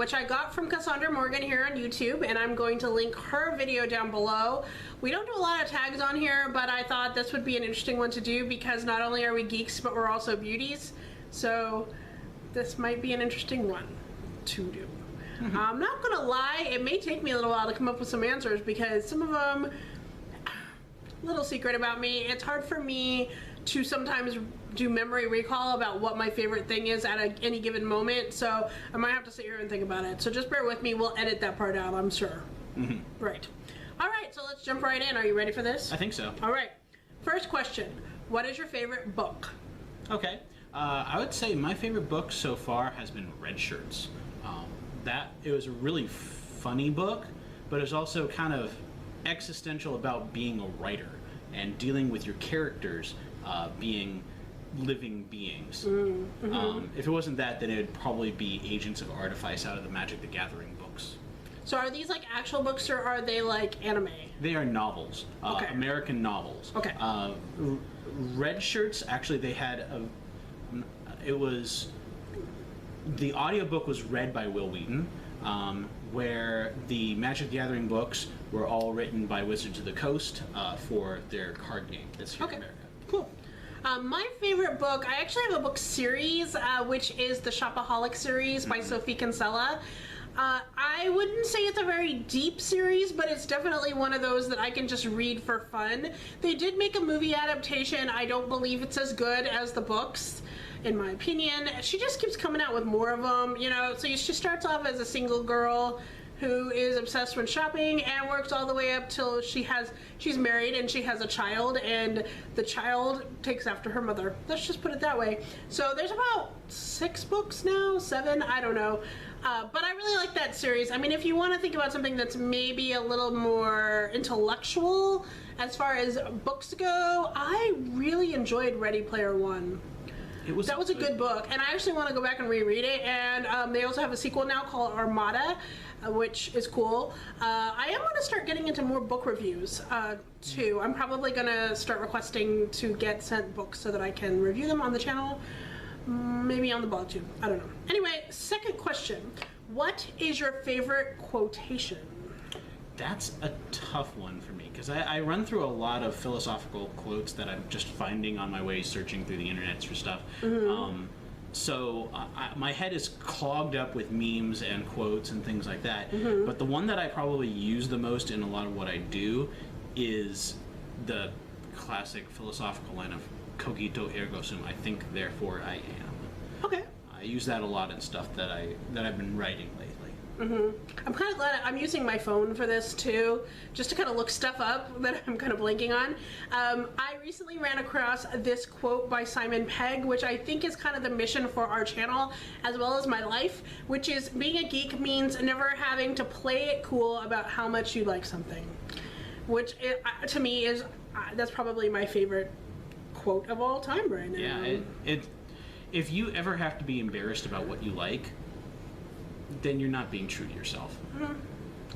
which I got from Cassandra Morgan here on YouTube, and I'm going to link her video down below. We don't do a lot of tags on here, but I thought this would be an interesting one to do because not only are we geeks, but we're also beauties. So this might be an interesting one to do. I'm not gonna lie, it may take me a little while to come up with some answers because some of them, little secret about me, it's hard for me to sometimes do memory recall about what my favorite thing is at any given moment, so I might have to sit here and think about it. So just bear with me, we'll edit that part out, I'm sure. Right. Alright, so let's jump right in. Are you ready for this? I think so. Alright, first question. What is your favorite book? Okay. I would say my favorite book so far has been Red Shirts. It was a really funny book, but it was also kind of existential about being a writer and dealing with your characters being living beings. If it wasn't that, then it would probably be Agents of Artifice out of the Magic the Gathering books. So are these like actual books or are they like anime? They are novels, Okay. American novels. Okay. Red Shirts, actually, they had the audiobook was read by Will Wheaton, where the Magic the Gathering books were all written by Wizards of the Coast for their card game that's here in America. Cool. My favorite book, I actually have a book series, which is the Shopaholic series by Sophie Kinsella. I wouldn't say it's a very deep series, but it's definitely one of those that I can just read for fun. They did make a movie adaptation. I don't believe it's as good as the books, in my opinion. She just keeps coming out with more of them, you know. So she starts off as a single girl who is obsessed with shopping and works all the way up till she's married and she has a child, and the child takes after her mother. Let's just put it that way. So there's about 6 books now, 7, I don't know. But I really like that series. I mean, if you want to think about something that's maybe a little more intellectual as far as books go, I really enjoyed Ready Player One. That was a good book, and I actually want to go back and reread it. And they also have a sequel now called Armada, which is cool. I am going to start getting into more book reviews too. I'm probably going to start requesting to get sent books so that I can review them on the channel, maybe on the blog too. I don't know. Anyway, second question: what is your favorite quotation? That's a tough one for me because I run through a lot of philosophical quotes that I'm just finding on my way searching through the internet for stuff. So my head is clogged up with memes and quotes and things like that. But the one that I probably use the most in a lot of what I do is the classic philosophical line of "Cogito ergo sum." I think, therefore I am. Okay. I use that a lot in stuff that I've been writing lately. I'm kind of glad I'm using my phone for this too, just to kind of look stuff up that I'm kind of blanking on. I recently ran across this quote by Simon Pegg, which I think is kind of the mission for our channel as well as my life, which is being a geek means never having to play it cool about how much you like something, which to me is that's probably my favorite quote of all time right now. Yeah, if you ever have to be embarrassed about what you like, then you're not being true to yourself.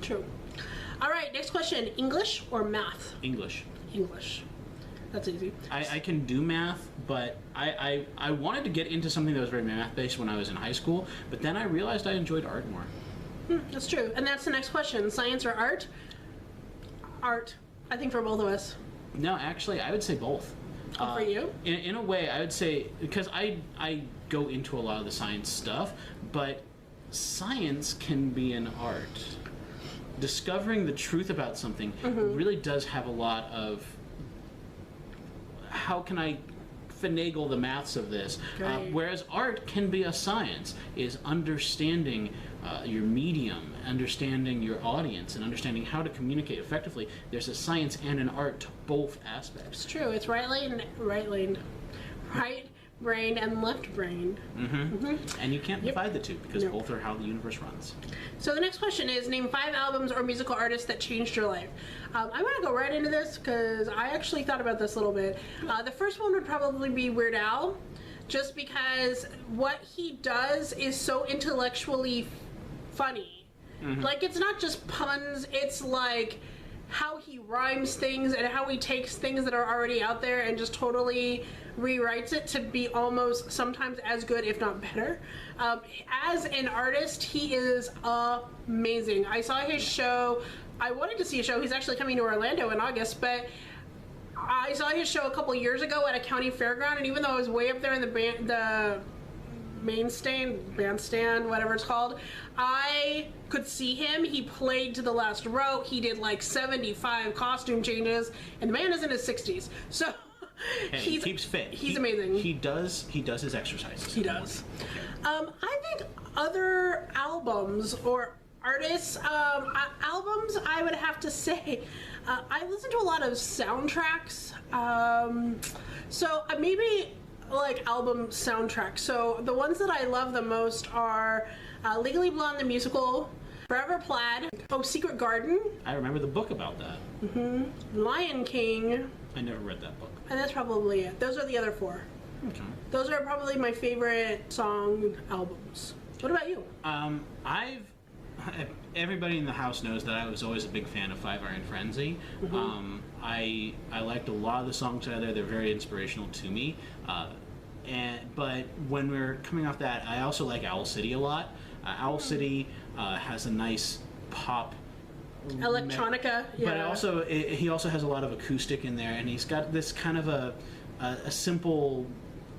True. All right, next question: English or math? English. English. That's easy. I can do math, but I wanted to get into something that was very math-based when I was in high school, but then I realized I enjoyed art more. That's true. And that's the next question: science or art? Art. I think for both of us. No, actually, I would say both. For you? In a way, I would say, because I go into a lot of the science stuff, but science can be an art. Discovering the truth about something really does have a lot of, how can I finagle the maths of this? Right. Whereas art can be a science, is understanding your medium, understanding your audience, and understanding how to communicate effectively. There's a science and an art to both aspects. It's true. It's right brain and left brain. And you can't divide the two because both are how the universe runs. So the next question is: name 5 albums or musical artists that changed your life. I'm going to go right into this because I actually thought about this a little bit. The first one would probably be Weird Al, just because what he does is so intellectually funny. Like, it's not just puns, it's like how he rhymes things and how he takes things that are already out there and just totally rewrites it to be almost sometimes as good, if not better. As an artist, he is amazing. I saw his show. I wanted to see a show. He's actually coming to Orlando in August, but I saw his show a couple years ago at a county fairground, and even though I was way up there in the bandstand, whatever it's called, I could see him. He played to the last row. He did like 75 costume changes, and the man is in his 60s. So he keeps fit. He's amazing. He does his exercises. He does. I think other albums or artists, albums, I would have to say, I listen to a lot of soundtracks. So maybe like album soundtracks. So the ones that I love the most are Legally Blonde the musical, Forever Plaid, Secret Garden. I remember the book about that. Lion King. I never read that book. And that's probably it. Those are the other four. Okay. Those are probably my favorite song albums. What about you? Everybody in the house knows that I was always a big fan of Five Iron Frenzy. I liked a lot of the songs out there. They're very inspirational to me. But when we're coming off that, I also like Owl City a lot. Owl City has a nice pop Electronica, yeah. But also he also has a lot of acoustic in there, and he's got this kind of a simple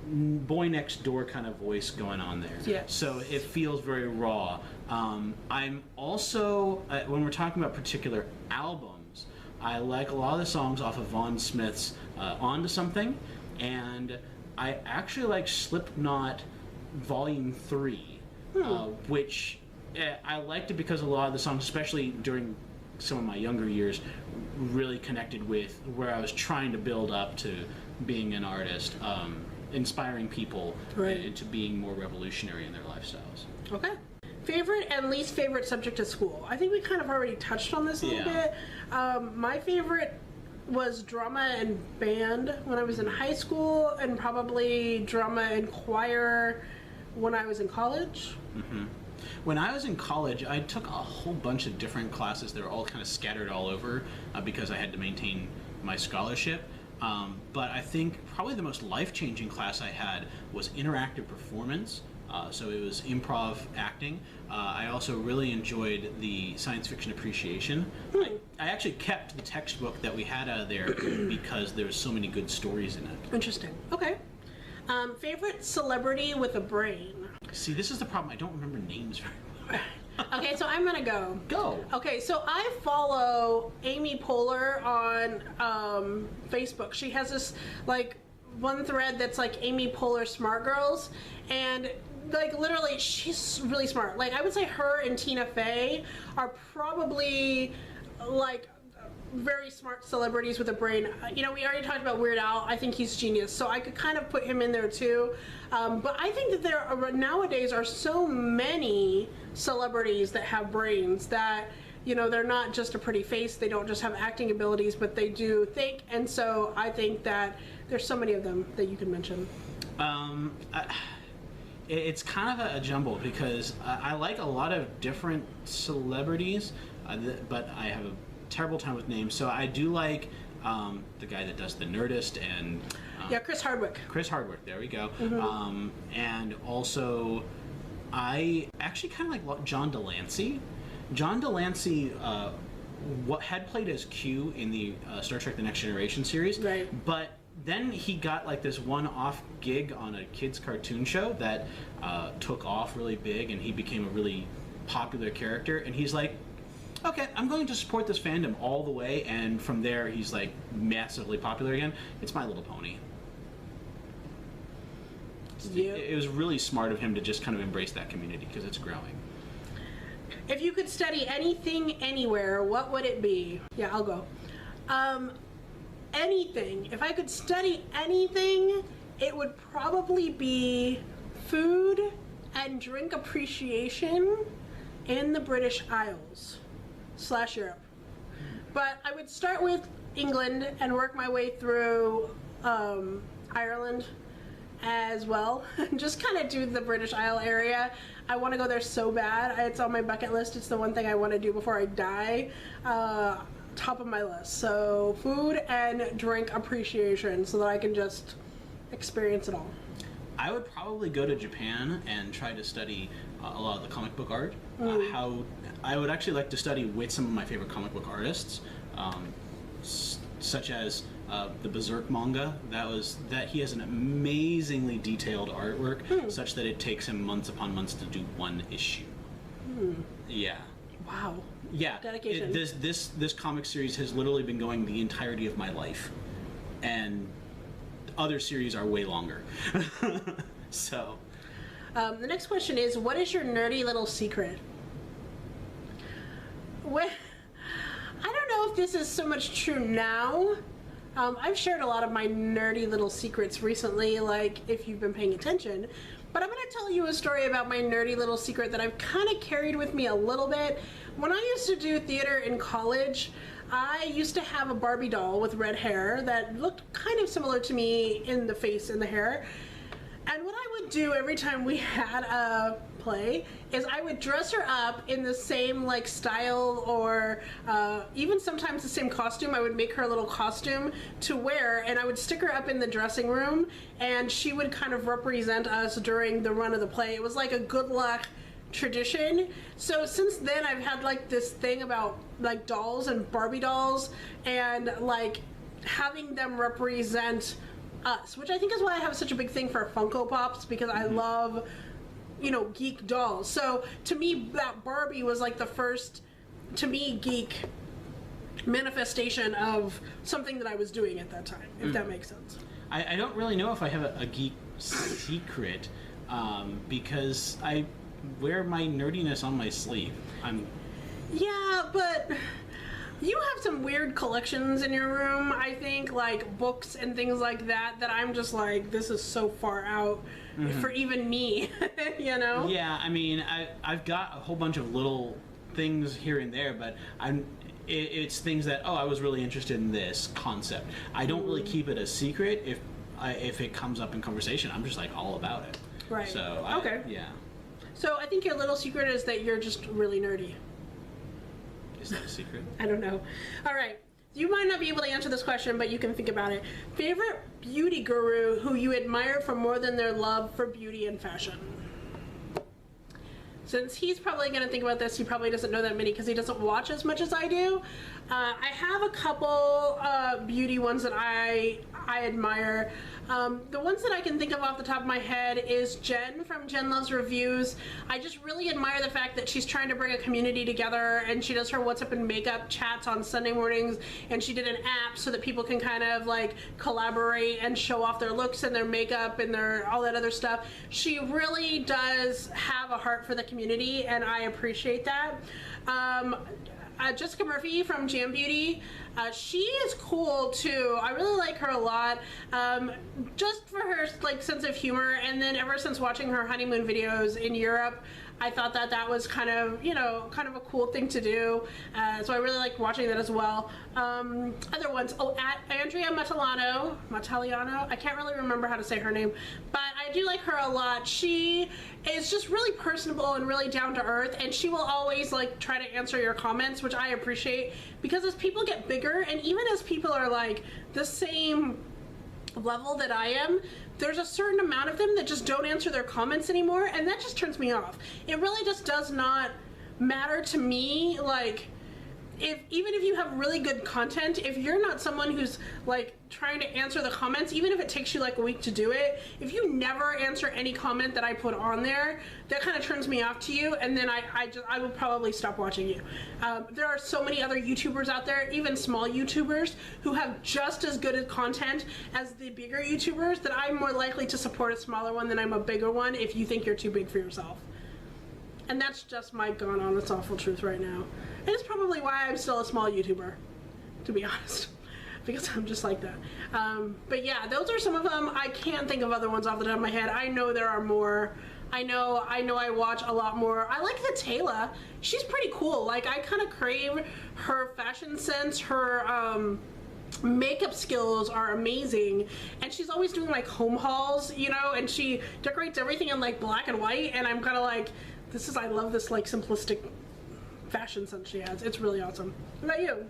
boy next door kind of voice going on there. Yeah. So it feels very raw. I'm also when we're talking about particular albums, I like a lot of the songs off of Vaughn Smith's "Onto Something," and I actually like Slipknot Volume 3, which I liked it because a lot of the songs, especially during some of my younger years, really connected with where I was trying to build up to being an artist, inspiring people into being more revolutionary in their lifestyles. Okay. Favorite and least favorite subject at school? I think we kind of already touched on this a little bit. My favorite was drama and band when I was in high school, and probably drama and choir when I was in college. When I was in college, I took a whole bunch of different classes that were all kind of scattered all over because I had to maintain my scholarship. But I think probably the most life-changing class I had was interactive performance. So it was improv acting. I also really enjoyed the science fiction appreciation. I actually kept the textbook that we had out of there because there's so many good stories in it. Interesting. Okay. Favorite celebrity with a brain? See, this is the problem. I don't remember names very well. Okay, so I'm gonna go. Go. Okay, so I follow Amy Poehler on Facebook. She has this like one thread that's like Amy Poehler Smart Girls, and like literally she's really smart. Like I would say her and Tina Fey are probably like very smart celebrities with a brain. You know, we already talked about Weird Al. I think he's genius, so I could kind of put him in there too. But I think that there are, nowadays are so many celebrities that have brains that, you know, they're not just a pretty face. They don't just have acting abilities, but they do think. And so I think that there's so many of them that you can mention. It's kind of a jumble because I like a lot of different celebrities, but I have a terrible time with names. So I do like the guy that does The Nerdist and Chris Hardwick. Chris Hardwick, there we go. And also I actually kind of like John Delancey. John Delancey what had played as Q in the Star Trek The Next Generation series, but then he got like this one-off gig on a kids cartoon show that took off really big, and he became a really popular character, and he's like, okay, I'm going to support this fandom all the way, and from there he's like massively popular again. It's My Little Pony. It was really smart of him to just kind of embrace that community because it's growing. If you could study anything anywhere, what would it be? Yeah, I'll go. Anything. If I could study anything, it would probably be food and drink appreciation in the British Isles / Europe. But I would start with England and work my way through Ireland as well. Just kind of do the British Isle area. I want to go there so bad. It's on my bucket list. It's the one thing I want to do before I die. top of my list. So food and drink appreciation, so that I can just experience it all. I would probably go to Japan and try to study a lot of the comic book art. How I would actually like to study with some of my favorite comic book artists, such as the Berserk manga. That he has an amazingly detailed artwork, such that it takes him months upon months to do one issue. Yeah. Wow. Yeah. Dedication. This comic series has literally been going the entirety of my life, and other series are way longer. So. The next question is, what is your nerdy little secret? Well, I don't know if this is so much true now. I've shared a lot of my nerdy little secrets recently, like if you've been paying attention. But I'm going to tell you a story about my nerdy little secret that I've kind of carried with me a little bit. When I used to do theater in college, I used to have a Barbie doll with red hair that looked kind of similar to me in the face and the hair. And what I would do every time we had a play is I would dress her up in the same like style, or even sometimes the same costume. I would make her a little costume to wear, and I would stick her up in the dressing room, and she would kind of represent us during the run of the play. It was like a good luck tradition. So since then I've had like this thing about like dolls and Barbie dolls, and like having them represent us, which I think is why I have such a big thing for Funko Pops, because I love, you know, geek dolls. So to me, that Barbie was like the first, to me, geek manifestation of something that I was doing at that time, if that makes sense. I don't really know if I have a geek secret, because I wear my nerdiness on my sleeve. Yeah, but you have some weird collections in your room, I think, like books and things like that, that I'm just like, this is so far out for even me, you know? Yeah, I mean, I've got a whole bunch of little things here and there, but it's things that, I was really interested in this concept. I don't really keep it a secret. If it comes up in conversation, I'm just like all about it. Right. So, okay. Yeah. So I think your little secret is that you're just really nerdy. Is that a secret? I don't know. All right. You might not be able to answer this question, but you can think about it. Favorite beauty guru who you admire for more than their love for beauty and fashion? Since he's probably going to think about this, he probably doesn't know that many because he doesn't watch as much as I do. I have a couple beauty ones that I admire. The ones that I can think of off the top of my head is Jen from Jen Loves Reviews. I just really admire the fact that she's trying to bring a community together, and she does her What's Up in Makeup chats on Sunday mornings, and she did an app so that people can kind of like collaborate and show off their looks and their makeup and their all that other stuff. She really does have a heart for the community, and I appreciate that. Jessica Murphy from Jam Beauty, she is cool too. I really like her a lot, just for her like sense of humor. And then ever since watching her honeymoon videos in Europe, I thought that that was kind of, you know, kind of a cool thing to do. So I really liked watching that as well. Other ones, Andrea Matalano, I can't really remember how to say her name, but I do like her a lot. She is just really personable and really down to earth, and she will always like try to answer your comments, which I appreciate, because as people get bigger, and even as people are like the same level that I am, there's a certain amount of them that just don't answer their comments anymore, and that just turns me off. It really just does not matter to me, like, even if you have really good content, if you're not someone who's like trying to answer the comments, even if it takes you like a week to do it, if you never answer any comment that I put on there, that kind of turns me off to you, and then I will probably stop watching you. There are so many other YouTubers out there, even small YouTubers, who have just as good content as the bigger YouTubers, that I'm more likely to support a smaller one than I'm a bigger one if you think you're too big for yourself. And that's just my gone honest awful truth right now. And it's probably why I'm still a small YouTuber, to be honest, because I'm just like that. But yeah, those are some of them. I can't think of other ones off the top of my head. I know there are more. I know I watch a lot more. I like the Taylor. She's pretty cool. Like, I kind of crave her fashion sense. Her makeup skills are amazing, and she's always doing like home hauls, you know, and she decorates everything in like black and white, and I'm kind of like, I love this like simplistic fashion sense she has. It's really awesome. What about you?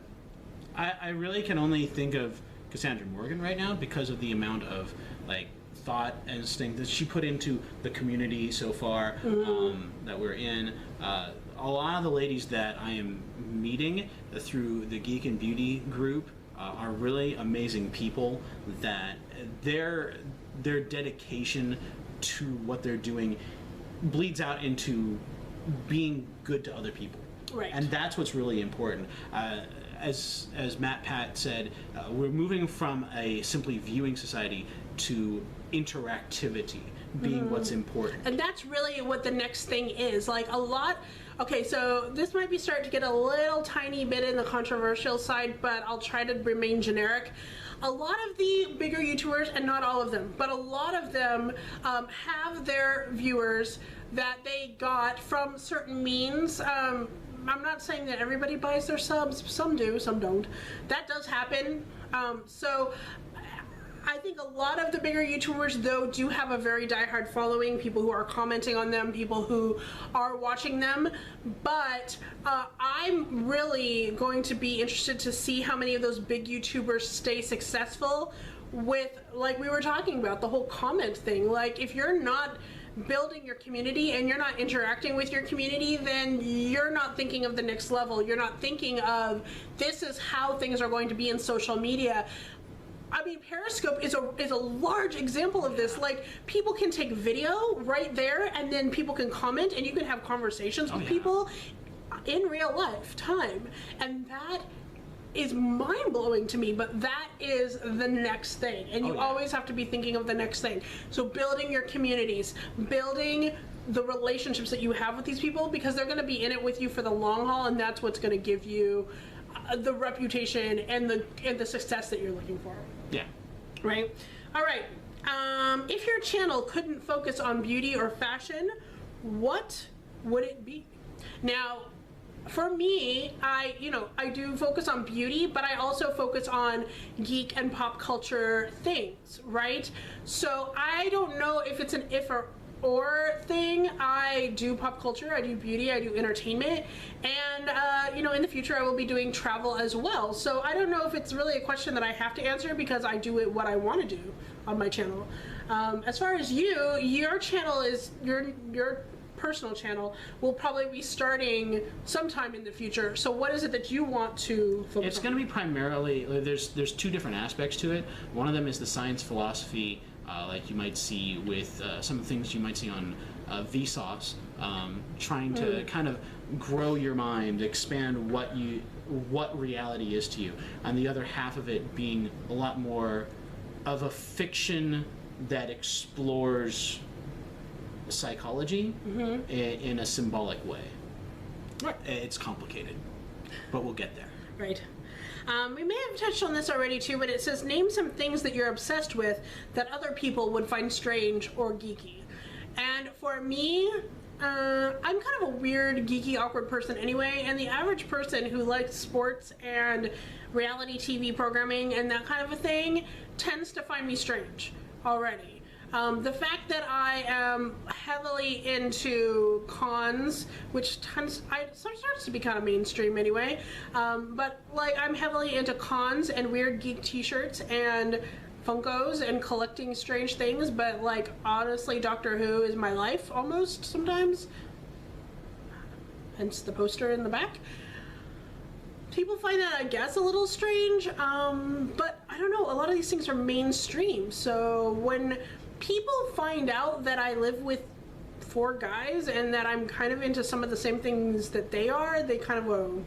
I really can only think of Cassandra Morgan right now because of the amount of like thought and instinct that she put into the community so far that we're in. A lot of the ladies that I am meeting through the Geek and Beauty group are really amazing people that their dedication to what they're doing bleeds out into being good to other people. Right. And that's what's really important. As Matt Pat said, we're moving from a simply viewing society to interactivity being what's important. And that's really what the next thing is. Like a lot. Okay, so this might be starting to get a little tiny bit in the controversial side, but I'll try to remain generic. A lot of the bigger YouTubers, and not all of them, but a lot of them have their viewers that they got from certain means. I'm not saying that everybody buys their subs. Some do, some don't. That does happen. So I think a lot of the bigger YouTubers, though, do have a very diehard following, people who are commenting on them, people who are watching them, but I'm really going to be interested to see how many of those big YouTubers stay successful with, like we were talking about, the whole comment thing. Like, if you're not building your community and you're not interacting with your community, then you're not thinking of the next level. You're not thinking of, this is how things are going to be in social media. I mean, Periscope is a large example of this. Like, people can take video right there, and then people can comment, and you can have conversations with people in real life time. And that is mind-blowing to me, but that is the next thing. And you always have to be thinking of the next thing. So building your communities, building the relationships that you have with these people, because they're going to be in it with you for the long haul, and that's what's going to give you the reputation and the success that you're looking for. Yeah. Right? All right. If your channel couldn't focus on beauty or fashion, what would it be? Now, for me, I do focus on beauty, but I also focus on geek and pop culture things, right? So I don't know if it's an if or thing. I do pop culture, I do beauty, I do entertainment, and in the future I will be doing travel as well. So I don't know if it's really a question that I have to answer, because I do what I want to do on my channel. As far as your channel is, your personal channel will probably be starting sometime in the future. So what is it that you want to focus on? It's going to be primarily, there's two different aspects to it. One of them is the science philosophy, like you might see with some of the things you might see on Vsauce, trying to kind of grow your mind, expand what reality is to you, and the other half of it being a lot more of a fiction that explores psychology in a symbolic way. Right. It's complicated, but we'll get there. Right. We may have touched on this already too, but it says, name some things that you're obsessed with that other people would find strange or geeky. And for me, I'm kind of a weird, geeky, awkward person anyway, and the average person who likes sports and reality TV programming and that kind of a thing tends to find me strange already. The fact that I am heavily into cons, which starts to be kind of mainstream anyway, but like I'm heavily into cons and weird geek t-shirts and Funkos and collecting strange things, but like honestly Doctor Who is my life almost sometimes, hence the poster in the back. People find that, I guess, a little strange, but I don't know, a lot of these things are mainstream, so when people find out that I live with 4 guys and that I'm kind of into some of the same things that they are, they kind of go,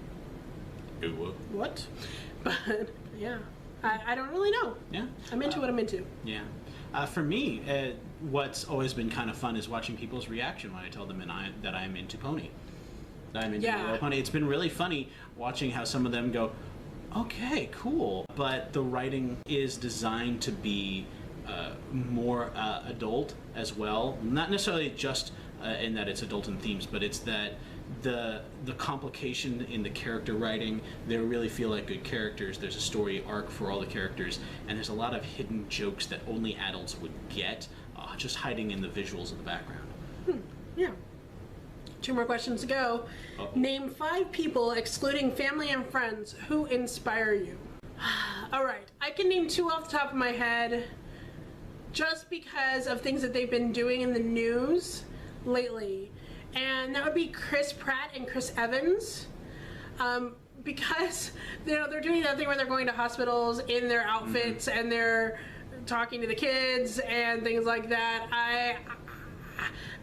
what? But yeah, I don't really know. Yeah, I'm into what I'm into. Yeah, for me, what's always been kind of fun is watching people's reaction when I tell them that I'm into pony. That I'm into Little Pony. It's been really funny watching how some of them go, okay, cool. But the writing is designed to be more adult as well. Not necessarily just in that it's adult in themes, but it's that the complication in the character writing, they really feel like good characters. There's a story arc for all the characters, and there's a lot of hidden jokes that only adults would get, just hiding in the visuals of the background. Yeah. 2 more questions to go. Uh-oh. Name 5 people, excluding family and friends, who inspire you. All right, I can name 2 off the top of my head just because of things that they've been doing in the news lately. And that would be Chris Pratt and Chris Evans. Because they're doing that thing where they're going to hospitals in their outfits and they're talking to the kids and things like that. I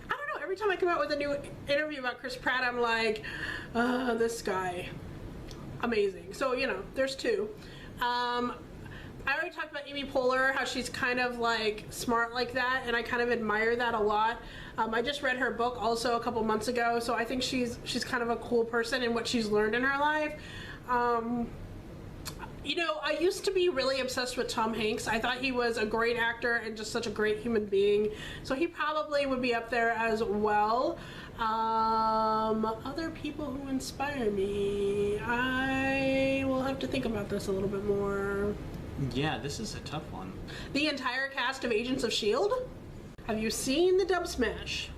don't know, every time I come out with a new interview about Chris Pratt, I'm like, this guy, amazing. So, there's 2. I already talked about Amy Poehler, how she's kind of like smart like that, and I kind of admire that a lot. I just read her book also a couple months ago, so I think she's kind of a cool person in what she's learned in her life. I used to be really obsessed with Tom Hanks. I thought he was a great actor and just such a great human being, so he probably would be up there as well. Other people who inspire me, I will have to think about this a little bit more. Yeah, this is a tough one. The entire cast of Agents of S.H.I.E.L.D.? Have you seen the Dub Smash?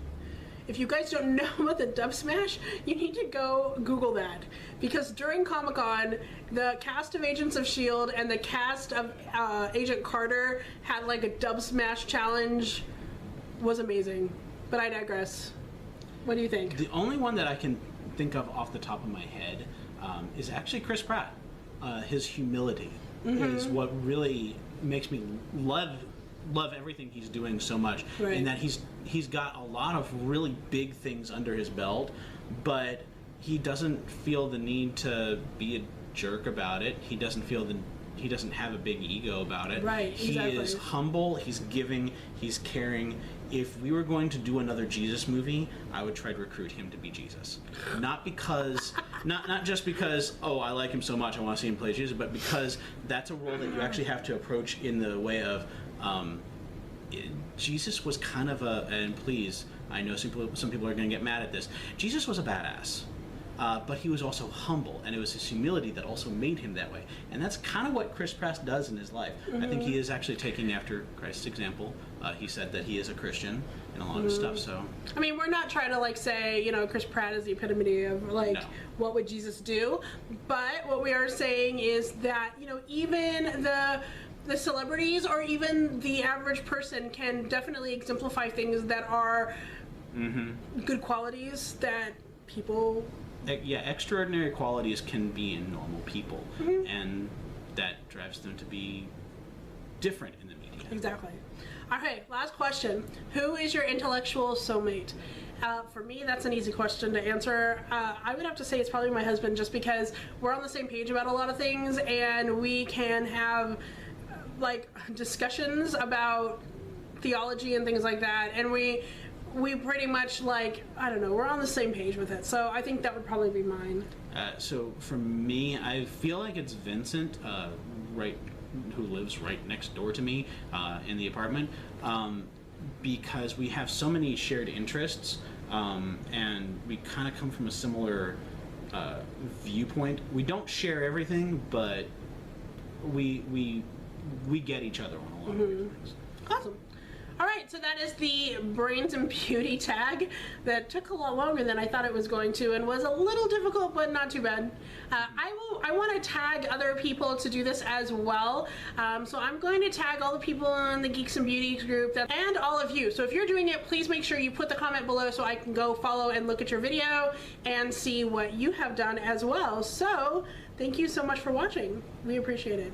If you guys don't know about the Dub Smash, you need to go Google that. Because during Comic-Con, the cast of Agents of S.H.I.E.L.D. and the cast of Agent Carter had like a Dub Smash challenge. Was amazing. But I digress. What do you think? The only one that I can think of off the top of my head is actually Chris Pratt. His humility is what really makes me love everything he's doing so much. Right. And that he's got a lot of really big things under his belt, but he doesn't feel the need to be a jerk about it. He doesn't have a big ego about it. Right, exactly. He is humble, he's giving, he's caring. If we were going to do another Jesus movie, I would try to recruit him to be Jesus. Not because, not just because, I like him so much, I want to see him play Jesus, but because that's a role that you actually have to approach in the way of, Jesus was kind of and please, I know some people are going to get mad at this, Jesus was a badass. But he was also humble, and it was his humility that also made him that way. And that's kind of what Chris Pratt does in his life. I think he is actually taking after Christ's example. He said that he is a Christian and a lot of stuff, so... I mean, we're not trying to, say, Chris Pratt is the epitome of, no. What would Jesus do? But what we are saying is that, even the celebrities or even the average person can definitely exemplify things that are good qualities that people... Yeah, extraordinary qualities can be in normal people, and that drives them to be different in the media. Exactly. Okay, last question. Who is your intellectual soulmate? For me, that's an easy question to answer. I would have to say it's probably my husband, just because we're on the same page about a lot of things, and we can have discussions about theology and things like that, and we pretty much I don't know, we're on the same page with it. So I think that would probably be mine. So for me, I feel like it's Vincent, who lives right next door to me in the apartment, because we have so many shared interests, and we kind of come from a similar viewpoint. We don't share everything, but we get each other on a lot of things. Awesome. All right, so that is the Brains and Beauty tag that took a lot longer than I thought it was going to, and was a little difficult, but not too bad. I want to tag other people to do this as well, so I'm going to tag all the people on the Geeks and Beauties group and all of you. So if you're doing it, please make sure you put the comment below so I can go follow and look at your video and see what you have done as well. So thank you so much for watching. We appreciate it.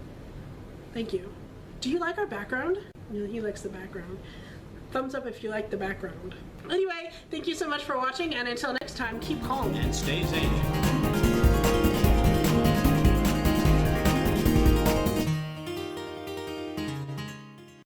Thank you. Do you like our background? He likes the background. Thumbs up if you like the background. Anyway, thank you so much for watching, and until next time, keep calm. And stay Zainey.